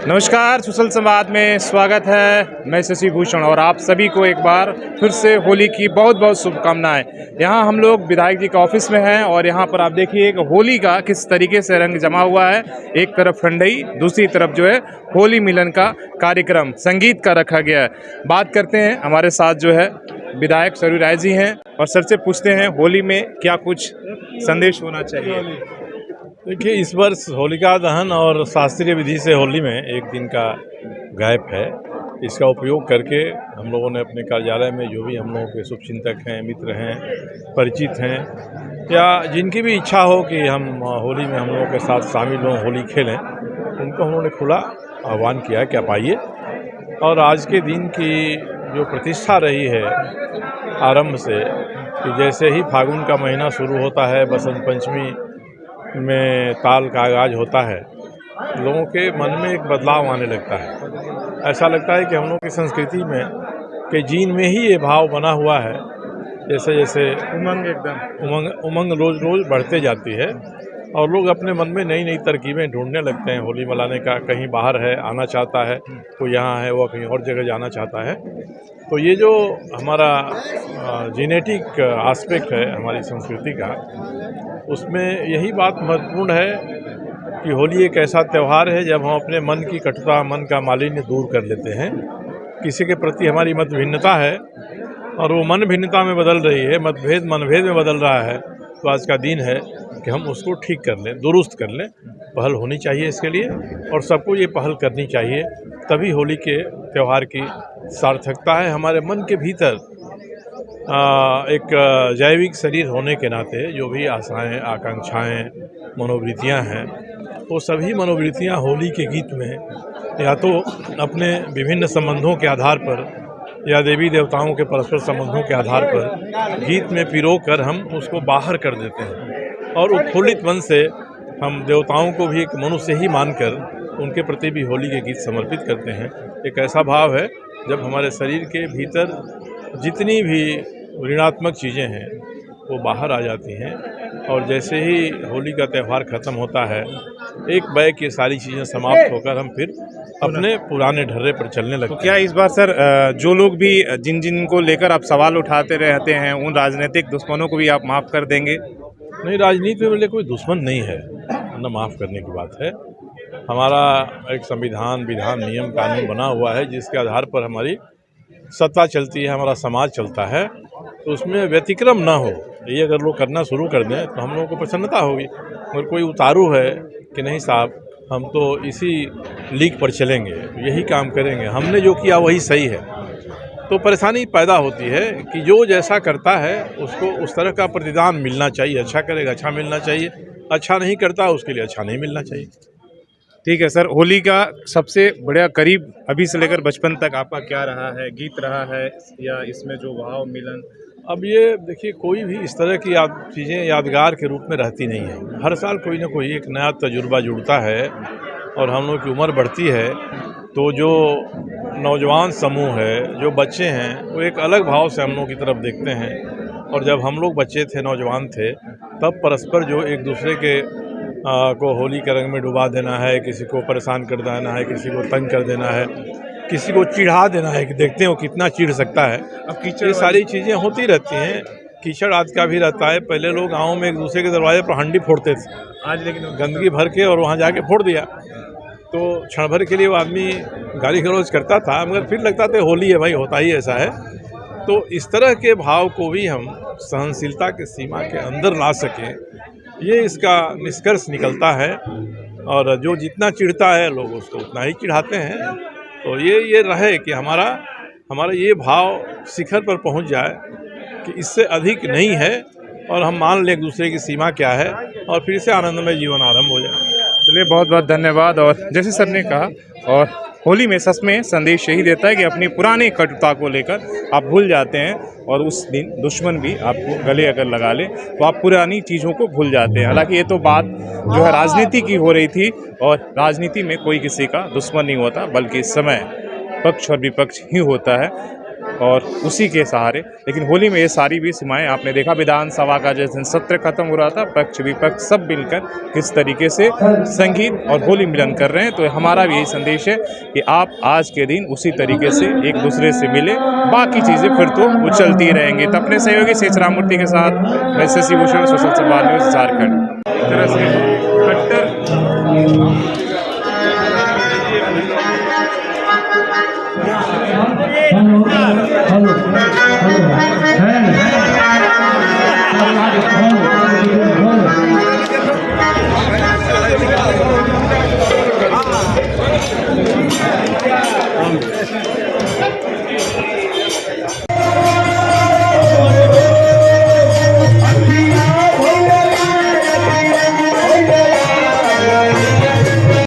नमस्कार, सुशल संवाद में स्वागत है। मैं शशि भूषण और आप सभी को एक बार फिर से होली की बहुत बहुत शुभकामनाएं। यहाँ हम लोग विधायक जी के ऑफिस में हैं और यहाँ पर आप देखिए कि होली का किस तरीके से रंग जमा हुआ है। एक तरफ ठंडई, दूसरी तरफ जो है होली मिलन का कार्यक्रम संगीत का रखा गया है। बात करते हैं, हमारे साथ जो है विधायक सरयू राय जी हैं और सर से पूछते हैं होली में क्या कुछ संदेश होना चाहिए। देखिए, इस वर्ष होलिका दहन और शास्त्रीय विधि से होली में एक दिन का गैप है। इसका उपयोग करके हम लोगों ने अपने कार्यालय में जो भी हम लोगों के शुभचिंतक हैं, मित्र हैं, परिचित हैं या जिनकी भी इच्छा हो कि हम होली में हम लोगों के साथ शामिल हों, होली खेलें, उनको हम लोगों ने खुला आह्वान किया है कि आप आइए। और आज के दिन की जो प्रतिष्ठा रही है आरंभ से कि जैसे ही फागुन का महीना शुरू होता है, बसंत पंचमी में ताल का आगाज होता है, लोगों के मन में एक बदलाव आने लगता है। ऐसा लगता है कि हम लोग की संस्कृति में के जीन में ही ये भाव बना हुआ है। जैसे जैसे उमंग रोज़ रोज़ बढ़ते जाती है और लोग अपने मन में नई नई तरकीबें ढूंढने लगते हैं होली मनाने का। कहीं बाहर है, आना चाहता है, कोई यहाँ है, वो कहीं और जगह जाना चाहता है। तो ये जो हमारा जेनेटिक एस्पेक्ट है हमारी संस्कृति का, उसमें यही बात महत्वपूर्ण है कि होली एक ऐसा त्यौहार है जब हम अपने मन की कटुता, मन का मालिन्य दूर कर लेते हैं। किसी के प्रति हमारी मत भिन्नता है और वो मन भिन्नता में बदल रही है, मतभेद मनभेद में बदल रहा है, तो आज का दिन है कि हम उसको ठीक कर लें, दुरुस्त कर लें। पहल होनी चाहिए इसके लिए और सबको ये पहल करनी चाहिए, तभी होली के त्यौहार की सार्थकता है। हमारे मन के भीतर एक जैविक शरीर होने के नाते जो भी आशाएं, आकांक्षाएं, मनोवृत्तियां हैं, वो सभी मनोवृत्तियां होली के गीत में या तो अपने विभिन्न संबंधों के आधार पर या देवी देवताओं के परस्पर संबंधों के आधार पर गीत में पिरो कर हम उसको बाहर कर देते हैं और उत्फुल्लित मन से हम देवताओं को भी एक मनुष्य ही मानकर उनके प्रति भी होली के गीत समर्पित करते हैं। एक ऐसा भाव है जब हमारे शरीर के भीतर जितनी भी ऋणात्मक चीज़ें हैं वो बाहर आ जाती हैं और जैसे ही होली का त्यौहार ख़त्म होता है, एक बैग की सारी चीज़ें समाप्त होकर हम फिर अपने पुराने ढर्रे पर चलने लगते हैं। क्या इस बार सर जो लोग भी जिन को लेकर आप सवाल उठाते रहते हैं, उन राजनीतिक दुश्मनों को भी आप माफ़ कर देंगे? नहीं, राजनीति में कोई दुश्मन नहीं है, न माफ़ करने की बात है। हमारा एक संविधान, विधान, नियम, कानून बना हुआ है जिसके आधार पर हमारी सत्ता चलती है, हमारा समाज चलता है। तो उसमें व्यतिक्रम ना हो, ये अगर लोग करना शुरू कर दें तो हम लोगों को प्रसन्नता होगी। अगर कोई उतारू है कि नहीं साहब हम तो इसी लीग पर चलेंगे, यही काम करेंगे, हमने जो किया वही सही है, तो परेशानी पैदा होती है कि जो जैसा करता है उसको उस तरह का प्रतिदान मिलना चाहिए। अच्छा करेगा अच्छा मिलना चाहिए, अच्छा नहीं करता उसके लिए अच्छा नहीं मिलना चाहिए। ठीक है सर, होली का सबसे बड़ा करीब अभी से लेकर बचपन तक आपका क्या रहा है? गीत रहा है या इसमें जो भाव मिलन? अब ये देखिए, कोई भी इस तरह की चीज़ें यादगार के रूप में रहती नहीं है। हर साल कोई ना कोई एक नया तजुर्बा जुड़ता है और हम लोग की उम्र बढ़ती है तो जो नौजवान समूह है, जो बच्चे हैं, वो एक अलग भाव से हम लोग की तरफ देखते हैं। और जब हम लोग बच्चे थे, नौजवान थे, तब परस्पर जो एक दूसरे के को होली के रंग में डुबा देना है, किसी को परेशान कर देना है, किसी को तंग कर देना है, किसी को चिढ़ा देना है कि देखते हो कितना चिढ़ सकता है। अब कीचड़, ये सारी चीज़ें होती रहती हैं। कीचड़ आज का भी रहता है। पहले लोग गाँव में एक दूसरे के दरवाजे पर हंडी फोड़ते थे, आज लेकिन गंदगी भर के और वहाँ जाके फोड़ दिया तो क्षण भर के लिए वो आदमी गाली गलौज करता था, मगर फिर लगता था होली है भाई, होता ही ऐसा है। तो इस तरह के भाव को भी हम सहनशीलता के सीमा के अंदर ला सकें, ये इसका निष्कर्ष निकलता है। और जो जितना चिढ़ता है लोग उसको उतना ही चिढ़ाते हैं। तो ये रहे कि हमारा ये भाव शिखर पर पहुंच जाए कि इससे अधिक नहीं है और हम मान लें एक दूसरे की सीमा क्या है और फिर से आनंदमय जीवन आरंभ हो जाए। चलिए, बहुत बहुत धन्यवाद। और जैसे सर ने कहा, और होली में सच में संदेश यही देता है कि अपनी पुरानी कटुता को लेकर आप भूल जाते हैं और उस दिन दुश्मन भी आपको गले अगर लगा ले तो आप पुरानी चीज़ों को भूल जाते हैं। हालांकि ये तो बात जो है राजनीति की हो रही थी और राजनीति में कोई किसी का दुश्मन नहीं होता, बल्कि इस समय पक्ष और विपक्ष ही होता है। और उसी के सहारे। लेकिन होली में ये सारी भी सीमाएं आपने देखा, विधानसभा का जिस दिन सत्र खत्म हो रहा था, पक्ष विपक्ष सब मिलकर किस तरीके से संगीत और होली मिलन कर रहे हैं। तो हमारा भी यही संदेश है कि आप आज के दिन उसी तरीके से एक दूसरे से मिले, बाकी चीज़ें फिर तो वो चलती रहेंगी। तो अपने सहयोगी शेषराम मूर्ति के साथ मैं शशि भूषण, सोशल संवाद न्यूज़, झारखंड। एक तरह से कट्टर